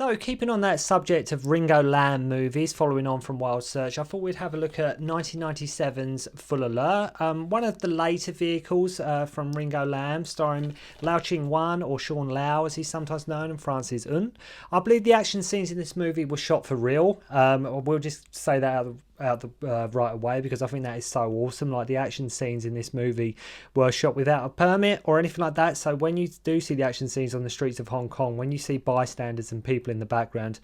So, keeping on that subject of Ringo Lam movies, following on from Wild Search, I thought we'd have a look at 1997's Full Alert, one of the later vehicles from Ringo Lam, starring Lau Ching-wan, or Sean Lau as he's sometimes known, and Francis Un. I believe the action scenes in this movie were shot for real. We'll just say that right away, because I think that is so awesome. Like, the action scenes in this movie were shot without a permit or anything like that. So when you do see the action scenes on the streets of Hong Kong, when you see bystanders and people in the background,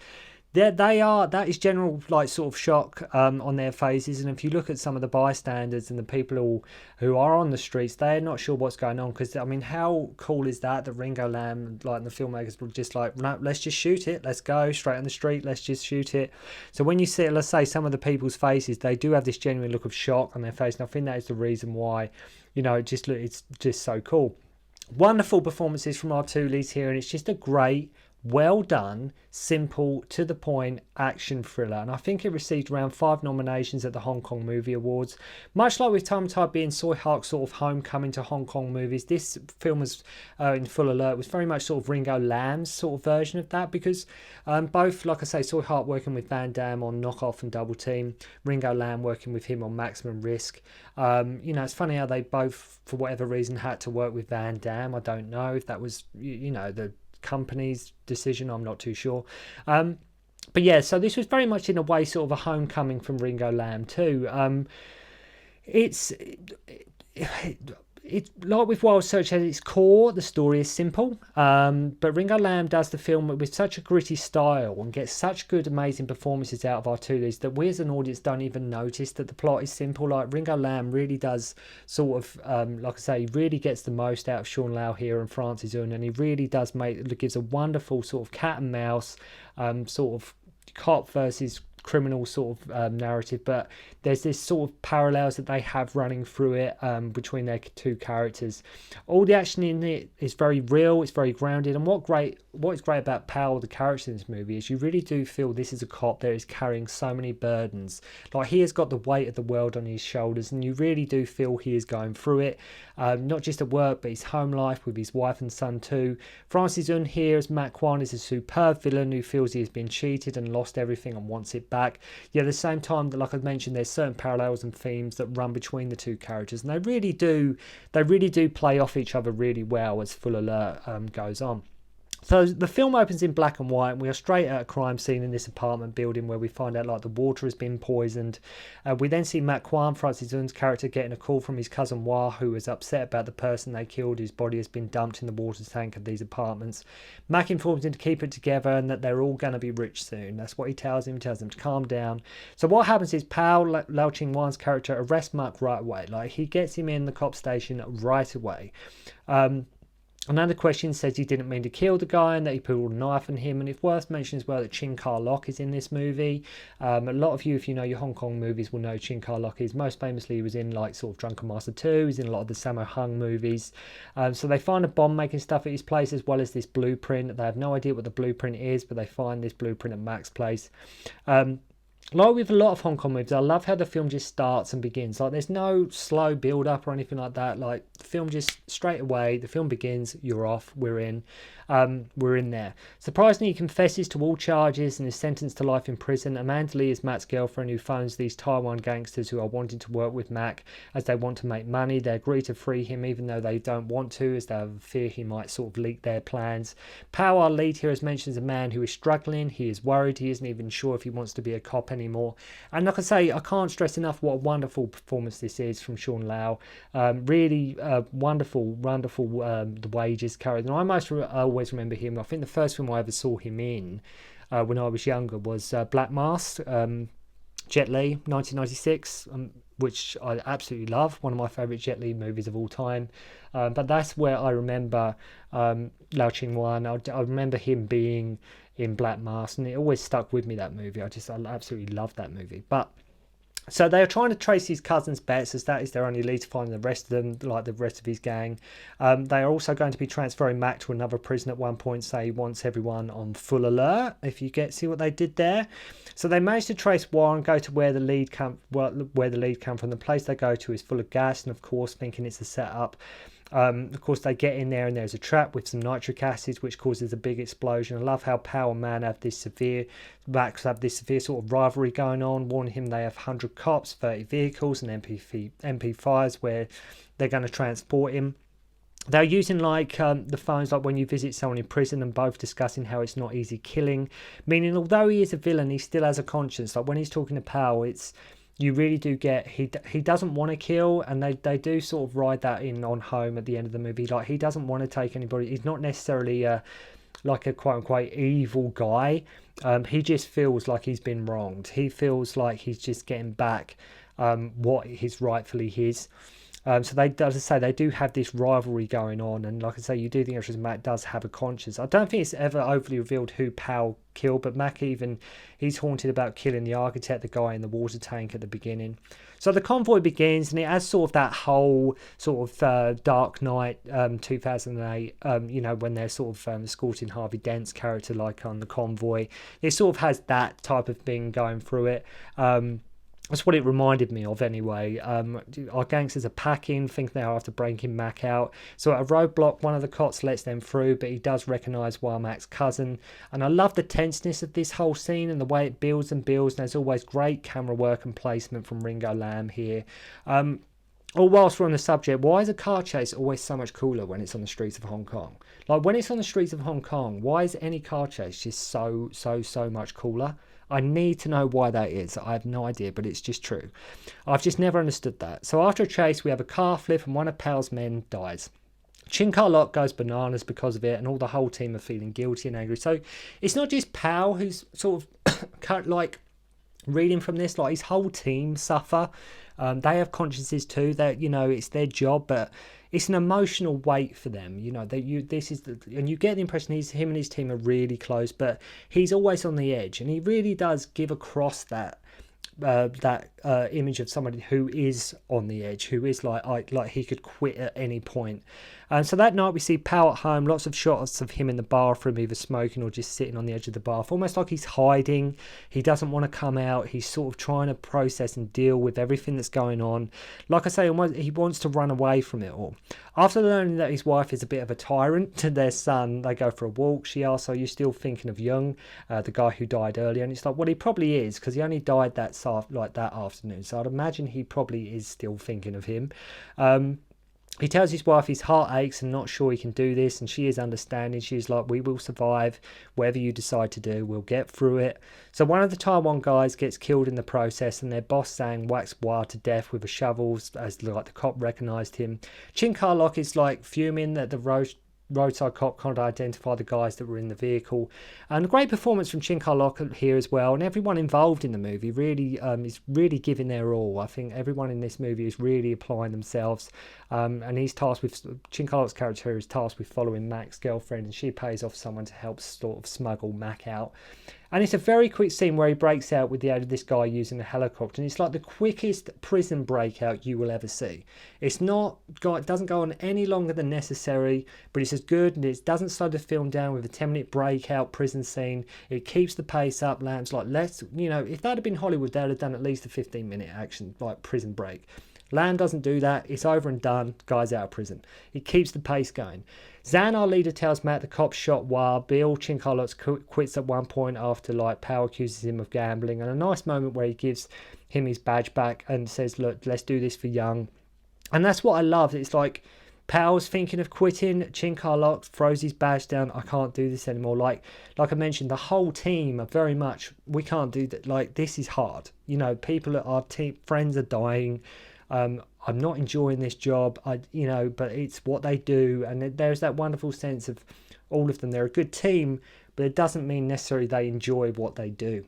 that is general, like, sort of shock on their faces. And if you look at some of the bystanders and the people who are on the streets, they're not sure what's going on, because I mean, how cool is that Ringo Lam, like, and the filmmakers were just like, no, let's just shoot it, let's go straight on the street, let's just shoot it. So when you see, let's say, some of the people's faces, they do have this genuine look of shock on their face, and I think that is the reason why, it's just so cool. Wonderful performances from our two leads here, and it's just a great, well done, simple, to the point action thriller. And I think it received around 5 nominations at the Hong Kong Movie Awards. Much like with Time Type being Soy Hark's sort of homecoming to Hong Kong movies, this film was, in Full Alert, was very much sort of Ringo Lam's sort of version of that, because both, like I say, Soy Hark working with Van Damme on Knock Off and Double Team, Ringo Lam working with him on Maximum Risk. It's funny how they both, for whatever reason, had to work with Van Damme. I don't know if that was, the company's decision, I'm not too sure. But yeah, so this was very much in a way sort of a homecoming from Ringo Lam too. It's like with Wild Search, at its core, the story is simple, but Ringo Lam does the film with such a gritty style and gets such good, amazing performances out of our two leads that we as an audience don't even notice that the plot is simple. Like, Ringo Lam really does sort of, like I say, he really gets the most out of Sean Lau here and Francis Un, and he really does gives a wonderful sort of cat and mouse sort of cop versus criminal sort of narrative, but there's this sort of parallels that they have running through it between their two characters. All the action in it is very real, it's very grounded, and what is great about Powell, the character in this movie, is you really do feel this is a cop that is carrying so many burdens. Like, he has got the weight of the world on his shoulders, and you really do feel he is going through it, not just at work, but his home life with his wife and son too. Francis Un here as Matt Kwan is a superb villain who feels he has been cheated and lost everything and wants it back. Yeah, at the same time, that, like I mentioned, there's certain parallels and themes that run between the two characters, and they really do play off each other really well as Full Alert goes on. So the film opens in black and white, and we are straight at a crime scene in this apartment building where we find out, like, the water has been poisoned. We then see Matt Kwan, Francis Un's character, getting a call from his cousin Wah, who is upset about the person they killed, whose body has been dumped in the water tank of these apartments. Mac informs him to keep it together and that they're all going to be rich soon. That's what he tells him. He tells him to calm down. So what happens is Lau Ching-wan's character arrests Mac right away. Like, he gets him in the cop station right away. Another question says he didn't mean to kill the guy and that he pulled a knife on him. And it's worth mentioning as well that Chin Kar-lok is in this movie. A lot of you, if you know your Hong Kong movies, will know Chin Kar-lok is. Most famously, he was in, like, sort of Drunken Master 2. He's in a lot of the Sammo Hung movies. So they find a bomb making stuff at his place, as well as this blueprint. They have no idea what the blueprint is, but they find this blueprint at Mac's place. Like with a lot of Hong Kong movies, I love how the film just starts and begins. Like, there's no slow build up or anything like that. Like, the film just straight away, the film begins, you're off, we're in there. Surprisingly, he confesses to all charges and is sentenced to life in prison. Amanda Lee is Matt's girlfriend, who phones these Taiwan gangsters who are wanting to work with Mac as they want to make money. They agree to free him even though they don't want to, as they have a fear he might sort of leak their plans. Pow, our lead here, as mentioned, is a man who is struggling. He is worried. He isn't even sure if he wants to be a cop anymore. And like I say, I can't stress enough what a wonderful performance this is from Sean Lau. Really wonderful the way he just carried. And I always remember him. I think the first film I ever saw him in when I was younger was Black Mask, Jet Li, 1996, which I absolutely love. One of my favourite Jet Li movies of all time. But that's where I remember Lau Ching-wan. I remember him being in Black Mask, and it always stuck with me, that movie. I absolutely love that movie. But so they are trying to trace his cousin's bets, as that is their only lead to find the rest of them, like the rest of his gang. They are also going to be transferring Mac to another prison at one point, so he wants everyone on full alert, if you see what they did there. So they managed to trace Warren, go to where the lead come from. The place they go to is full of gas, and of course, thinking it's a setup. Of course, they get in there and there's a trap with some nitric acid, which causes a big explosion. I love how Powell and Mann have this severe sort of rivalry going on, warning him they have 100 cops, 30 vehicles, and MP5s where they're going to transport him. They're using the phones like when you visit someone in prison, and both discussing how it's not easy killing, meaning although he is a villain, he still has a conscience. Like when he's talking to Powell, you really do get he doesn't want to kill, and they do sort of ride that in on home at the end of the movie. Like he doesn't want to take anybody. He's not necessarily like a quote unquote evil guy. He just feels like he's been wronged. He feels like he's just getting back what is rightfully his. So they, as I say, they do have this rivalry going on, and like I say, you do think actually Mac does have a conscience. I don't think it's ever overly revealed who Powell killed, but Mac he's haunted about killing the architect, the guy in the water tank at the beginning. So the convoy begins, and it has sort of that whole sort of Dark Knight 2008, when they're sort of escorting Harvey Dent's character like on the convoy. It sort of has that type of thing going through it. That's what it reminded me of anyway. Our gangsters are packing, think they have to breaking Mac out. So at a roadblock, one of the cops lets them through, but he does recognise Mac's cousin. And I love the tenseness of this whole scene and the way it builds and builds. And there's always great camera work and placement from Ringo Lam here. Or whilst we're on the subject, why is a car chase always so much cooler when it's on the streets of Hong Kong? Like when it's on the streets of Hong Kong, why is any car chase just so much cooler? I need to know why that is. I have no idea, but it's just true. I've just never understood that. So after a chase, we have a car flip and one of Powell's men dies. Ching-wan goes bananas because of it, and all the whole team are feeling guilty and angry. So it's not just Powell who's sort of like reading from this, like his whole team suffer. They have consciences too. That it's their job, but it's an emotional weight for them. And you get the impression him and his team are really close, but he's always on the edge, and he really does give across that image of somebody who is on the edge, who is like he could quit at any point. And so that night we see Powell at home, lots of shots of him in the bathroom, either smoking or just sitting on the edge of the bath, almost like he's hiding. He doesn't want to come out. He's sort of trying to process and deal with everything that's going on. Like I say, he wants to run away from it all. After learning that his wife is a bit of a tyrant to their son, they go for a walk. She asks, "Are you still thinking of Young, the guy who died earlier?" And it's like, well, he probably is, because he only died that afternoon. So I'd imagine he probably is still thinking of him. He tells his wife his heart aches and not sure he can do this, and she is understanding. She's like, "We will survive. Whatever you decide to do, we'll get through it." So one of the Taiwan guys gets killed in the process, and their boss Sang whacks Wah to death with a shovel as the cop recognised him. Chin Carlock is like fuming that the roadside cop can't identify the guys that were in the vehicle. And a great performance from Chin Carlock here as well, and everyone involved in the movie really is really giving their all. I think everyone in this movie is really applying themselves, and he's tasked with, Chin Carlock's character is tasked with following Mac's girlfriend, and she pays off someone to help sort of smuggle Mac out. And it's a very quick scene where he breaks out with the aid of this guy using a helicopter, and it's like the quickest prison breakout you will ever see. It doesn't go on any longer than necessary, but it's as good, and it doesn't slow the film down with a 10-minute breakout prison scene. It keeps the pace up. Lamb's like, if that had been Hollywood, they'd have done at least a 15-minute action like prison break. Lamb doesn't do that. It's over and done. Guy's out of prison. It keeps the pace going. Zan, our leader, tells Matt the cops shot Wah. Bill Chinkarlots quits at one point after Powell accuses him of gambling, and a nice moment where he gives him his badge back and says, "Look, let's do this for Young." And that's what I love. It's like Powell's thinking of quitting. Chinkarlots throws his badge down. "I can't do this anymore." Like I mentioned, the whole team are very much, we can't do that. Like, this is hard. People at our team, friends are dying. I'm not enjoying this job, but it's what they do, and there's that wonderful sense of all of them. They're a good team, but it doesn't mean necessarily they enjoy what they do.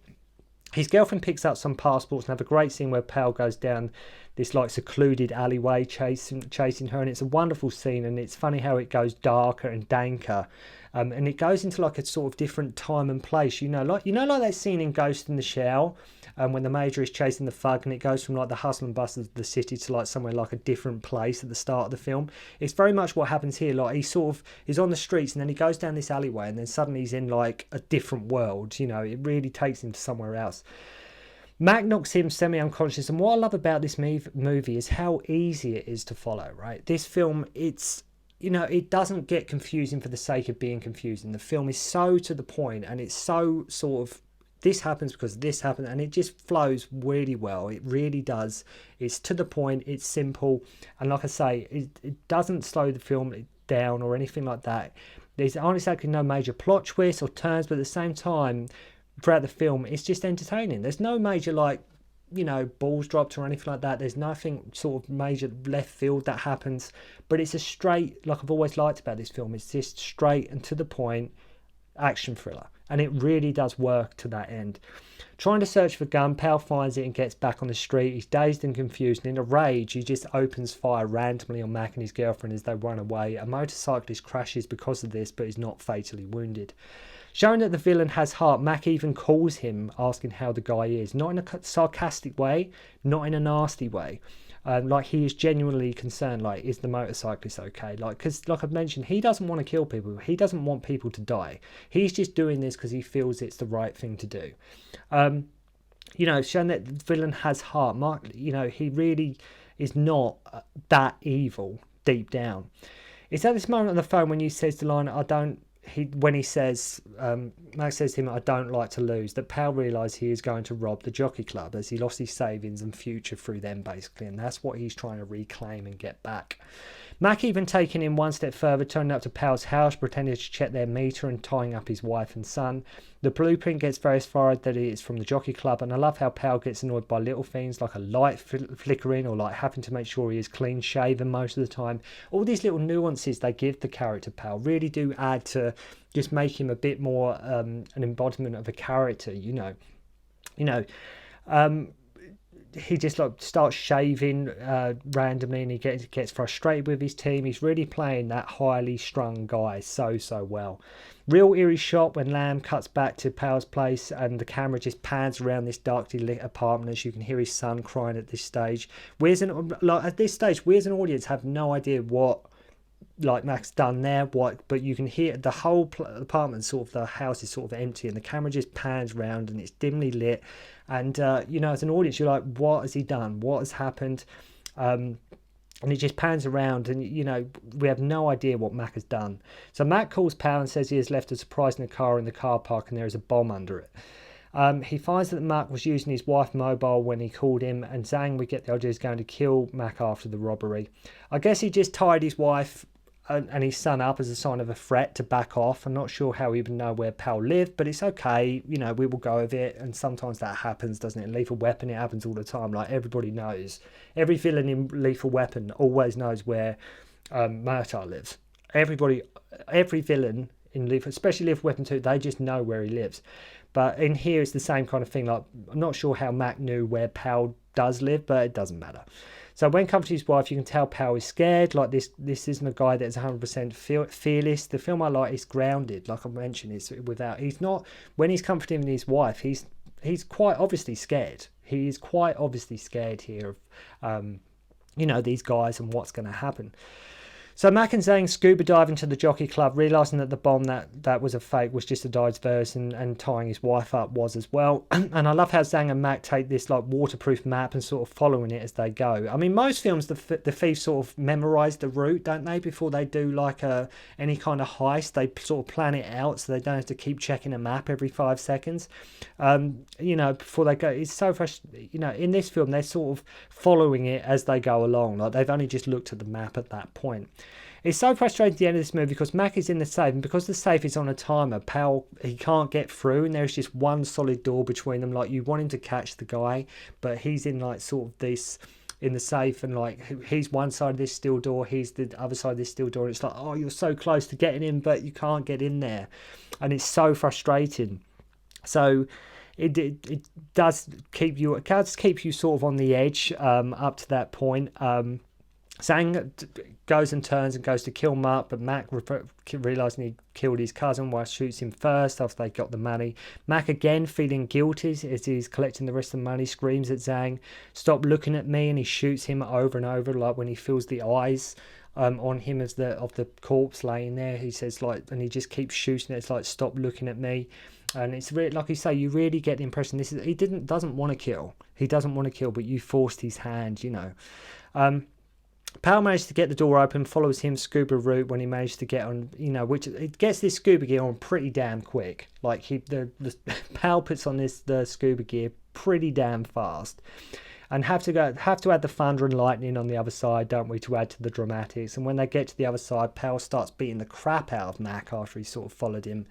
His girlfriend picks up some passports and have a great scene where Powell goes down this secluded alleyway chasing her, and it's a wonderful scene, and it's funny how it goes darker and danker, and it goes into a sort of different time and place, like that scene in Ghost in the Shell, when the Major is chasing the thug, and it goes from the hustle and bustle of the city to somewhere a different place at the start of the film. It's very much what happens here. He sort of is on the streets, and then he goes down this alleyway, and then suddenly he's in a different world. It really takes him to somewhere else. Mac knocks him semi-unconscious, and what I love about this movie is how easy it is to follow, right? This film, it's it doesn't get confusing for the sake of being confusing. The film is so to the point, and it's so sort of, this happens because this happened, and it just flows really well. It really does. It's to the point, it's simple, and like I say, it doesn't slow the film down or anything like that. There's aren't exactly no major plot twists or turns, but at the same time, throughout the film, it's just entertaining. There's no major, like, balls dropped or anything like that. There's nothing sort of major left field that happens, but it's a straight, like I've always liked about this film, it's just straight and to the point action thriller, and it really does work to that end. Trying to search for gun, Powell finds it and gets back on the street. He's dazed and confused, and in a rage he just opens fire randomly on Mac and his girlfriend as they run away. A motorcyclist crashes because of this, but is not fatally wounded. Showing that the villain has heart, Mac even calls him, asking how the guy is. Not in a sarcastic way, not in a nasty way. Like, he is genuinely concerned, like, is the motorcyclist okay? Like, because, like I've mentioned, he doesn't want to kill people. He doesn't want people to die. He's just doing this because he feels it's the right thing to do. Showing that the villain has heart. Mark, he really is not that evil deep down. It's at this moment on the phone when he says the line, Max says to him, I don't like to lose, that Powell realises he is going to rob the Jockey Club, as he lost his savings and future through them, basically, and that's what he's trying to reclaim and get back. Mac even taking him one step further, turning up to Powell's house, pretending to check their meter and tying up his wife and son. The blueprint gets verified that it is from the Jockey Club, and I love how Powell gets annoyed by little things like a light flickering or like having to make sure he is clean shaven most of the time. All these little nuances they give the character Powell really do add to just make him a bit more an embodiment of a character, he just like starts shaving randomly, and he gets frustrated with his team. He's really playing that highly strung guy so well. Real eerie shot when Lam cuts back to Powell's place and the camera just pans around this darkly lit apartment as you can hear his son crying at this stage. At this stage, we as an audience have no idea what like Mac's done there, but you can hear the whole apartment, sort of the house is sort of empty, and the camera just pans around and it's dimly lit, and as an audience you're like, what has he done, what has happened? And it just pans around, and we have no idea what Mac has done. So Mac calls Powell and says he has left a surprise in a car in the car park and there is a bomb under it. He finds that Mac was using his wife mobile when he called him, and Zhang, we get the idea, is going to kill Mac after the robbery. I guess he just tied his wife and his son up as a sign of a threat to back off. I'm not sure how he even know where Powell lived, but it's okay, we will go with it, and sometimes that happens, doesn't it? In Lethal Weapon, it happens all the time. Like, everybody knows, every villain in Lethal Weapon always knows where Murtaugh lives. Every villain in Lethal, especially Lethal Weapon 2, they just know where he lives. But in here it's the same kind of thing. Like, I'm not sure how Mac knew where Powell does live, but it doesn't matter. So when comforting his wife, you can tell Powell is scared. Like, this isn't a guy that's 100% fearless. The film I like is grounded. Like I mentioned, he's not, when he's comforting his wife, he's quite obviously scared. He is quite obviously scared here of, these guys and what's going to happen. So Mac and Zhang scuba dive into the Jockey Club, realising that the bomb that was a fake was just a diverse, and tying his wife up was as well. And I love how Zhang and Mac take this like waterproof map and sort of following it as they go. I mean, most films, the thieves sort of memorise the route, don't they, before they do like any kind of heist. They sort of plan it out so they don't have to keep checking a map every 5 seconds. Before they go. It's so frustrating. In this film, they're sort of following it as they go along. Like, they've only just looked at the map at that point. It's so frustrating at the end of this movie because Mac is in the safe, and because the safe is on a timer, Powell, he can't get through, and there's just one solid door between them. Like, you want him to catch the guy, but he's in like sort of this in the safe, and like he's one side of this steel door, he's the other side of this steel door, and it's like, oh, you're so close to getting in, but you can't get in there, and it's so frustrating. So it does keep you sort of on the edge up to that point. Zhang goes and turns and goes to kill Mark, but Mac, realising he killed his cousin, shoots him first after they got the money. Mac, again feeling guilty as he's collecting the rest of the money, screams at Zhang, "Stop looking at me," and he shoots him over and over, like when he feels the eyes on him of the corpse laying there. He says, like, and he just keeps shooting it. It's like, "Stop looking at me." And it's really, like you say, you really get the impression he doesn't want to kill. He doesn't want to kill, but you forced his hand, Powell managed to get the door open, follows him scuba route when he managed to get on, you know, which it gets this scuba gear on pretty damn quick. Like the Powell puts on the scuba gear pretty damn fast, and have to add the thunder and lightning on the other side, don't we, to add to the dramatics. And when they get to the other side, Powell starts beating the crap out of Mac after he sort of followed him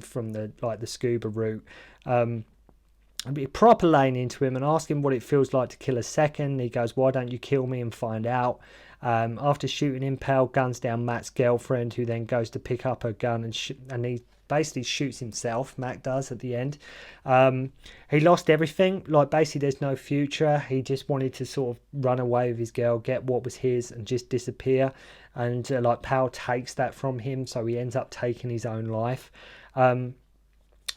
from the scuba route. And be proper laying into him and ask him what it feels like to kill a second. He goes, "Why don't you kill me and find out?" After shooting him, Powell guns down Matt's girlfriend, who then goes to pick up her gun and he basically shoots himself. Matt does at the end. He lost everything. Like, basically, there's no future. He just wanted to sort of run away with his girl, get what was his, and just disappear. And Powell takes that from him, so he ends up taking his own life.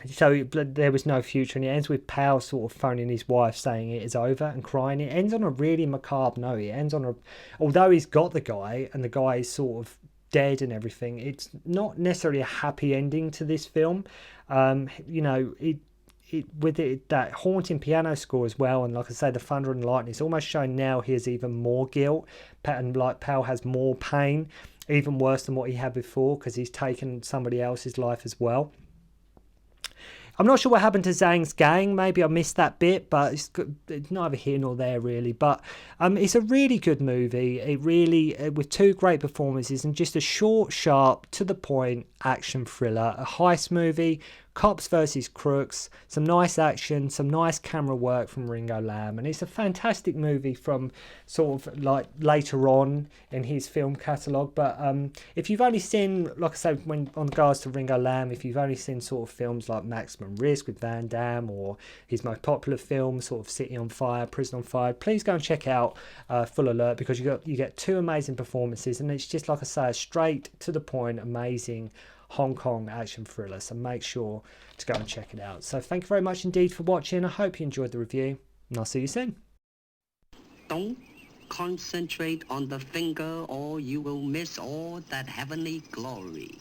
So there was no future, and it ends with Powell sort of phoning his wife saying it is over and crying. It ends on a really macabre note. It ends on although he's got the guy and the guy is sort of dead and everything, it's not necessarily a happy ending to this film. That haunting piano score as well, and like I say, the thunder and lightning, it's almost showing now he has even more guilt, and like Powell has more pain, even worse than what he had before, because he's taken somebody else's life as well. I'm not sure what happened to Zhang's gang. Maybe I missed that bit, but it's neither here nor there, really. But it's a really good movie. It really, with two great performances and just a short, sharp, to the point action thriller, a heist movie, cops versus crooks, some nice action, some nice camera work from Ringo Lam, and it's a fantastic movie from sort of like later on in his film catalogue. But if you've only seen, like I said, when on regards to Ringo Lam, if you've only seen sort of films like Maximum Risk with Van Damme, or his most popular film, sort of City on Fire, Prison on Fire, please go and check out Full Alert, because you get two amazing performances, and it's just, like I say, a straight to the point, amazing Hong Kong action thriller. So make sure to go and check it out. So thank you very much indeed for watching. I hope you enjoyed the review, and I'll see you soon. Don't concentrate on the finger, or you will miss all that heavenly glory.